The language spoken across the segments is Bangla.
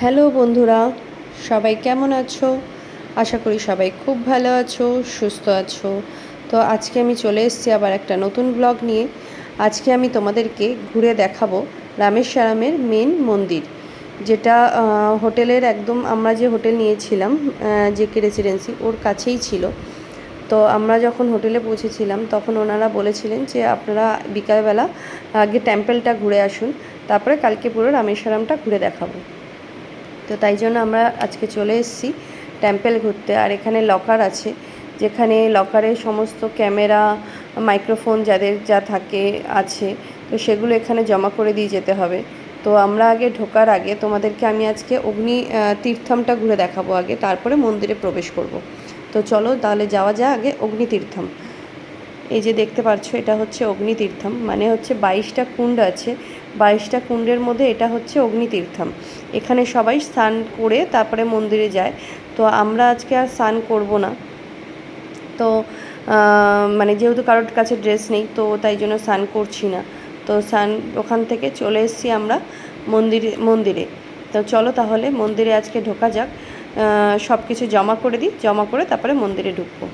হ্যালো বন্ধুরা, সবাই কেমন আছো? আশা করি সবাই খুব ভালো আছো, সুস্থ আছো। তো আজকে আমি চলে এসেছি আবার একটা নতুন ব্লগ নিয়ে। আজকে আমি তোমাদেরকে ঘুরে দেখাবো রামেশ্বরমের মেন মন্দির, যেটা হোটেলের একদম আমরা যে হোটেল নিয়েছিলাম জেকে রেসিডেন্সি ওর কাছেই ছিল। তো আমরা যখন হোটেলে পৌঁছেছিলাম তখন ওনারা বলেছিলেন যে আপনারা বিকালবেলা আগে টেম্পলটা ঘুরে আসুন, তারপরে কালকে পুরো রামেশ্বরমটা ঘুরে দেখাবো। তো তাই জন্য আমরা আজকে চলে এসেছি টেম্পল ঘুরতে। আর এখানে লকার আছে, যেখানে লকারে সমস্ত ক্যামেরা, মাইক্রোফোন যাদের যা থাকে আছে, তো সেগুলো এখানে জমা করে দিয়ে যেতে হবে। তো আমরা আগে ঢোকার আগে তোমাদেরকে আমি আজকে অগ্নি তীর্থমটা ঘুরে দেখাবো আগে, তারপরে মন্দিরে প্রবেশ করব। তো চলো তাহলে যাওয়া যায় আগে অগ্নি তীর্থম। এই যে দেখতে পাচ্ছ, এটা হচ্ছে অগ্নিতীর্থম, মানে হচ্ছে 22টা কুণ্ড আছে, 22টা কুণ্ডের মধ্যে এটা হচ্ছে অগ্নিতীর্থম। এখানে সবাই স্নান করে তারপরে মন্দিরে যায়। তো আমরা আজকে আর স্নান করব না। তো মানে যেহেতু কারোর কাছে ড্রেস নেই, তো তাই জন্য স্নান করছি না। তো স্নান ওখান থেকে চলে এসেছি আমরা মন্দিরে। তো চলো তাহলে মন্দিরে আজকে ঢোকা যাক। সব কিছু জমা করে দিই, জমা করে তারপরে মন্দিরে ঢুকবো।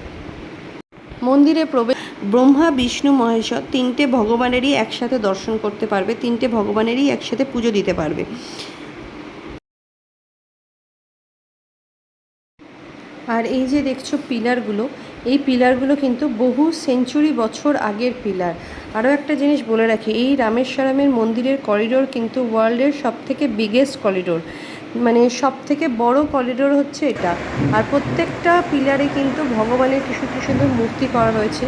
মন্দিরে প্রবেশ ব্রহ্মা, বিষ্ণু, মহেশ্বর তিনটে ভগবানেরই একসাথে দর্শন করতে পারবে, তিনটে ভগবানেরই একসাথে পুজো দিতে পারবে। আর এই যে দেখছো পিলারগুলো, এই পিলারগুলো কিন্তু বহু সেঞ্চুরি বছর আগের পিলার। আরও একটা জিনিস বলে রাখি, এই রামেশ্বরমের মন্দিরের করিডোর কিন্তু ওয়ার্ল্ডের সবথেকে বিগেস্ট করিডোর, মানে সব থেকে বড় করিডোর হচ্ছে এটা। আর প্রত্যেকটা পিলারে কিন্তু ভগবানের কিছু কিছু সুন্দর মূর্তি করা রয়েছে।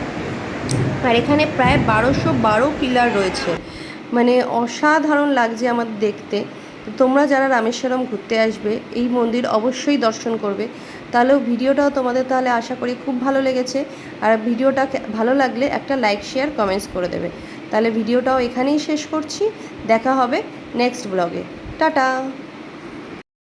আর এখানে প্রায় 1212 পিলার রয়েছে, মানে অসাধারণ লাগছে আমাদের দেখতে। তোমরা যারা রামেশ্বরম ঘুরতে আসবে এই মন্দির অবশ্যই দর্শন করবে। তাহলেও ভিডিওটাও তোমাদের তাহলে আশা করি খুব ভালো লেগেছে। আর ভিডিওটা ভালো লাগলে একটা লাইক, শেয়ার, কমেন্টস করে দেবে। তাহলে ভিডিওটাও এখানেই শেষ করছি, দেখা হবে নেক্সট ব্লগে। টাটা।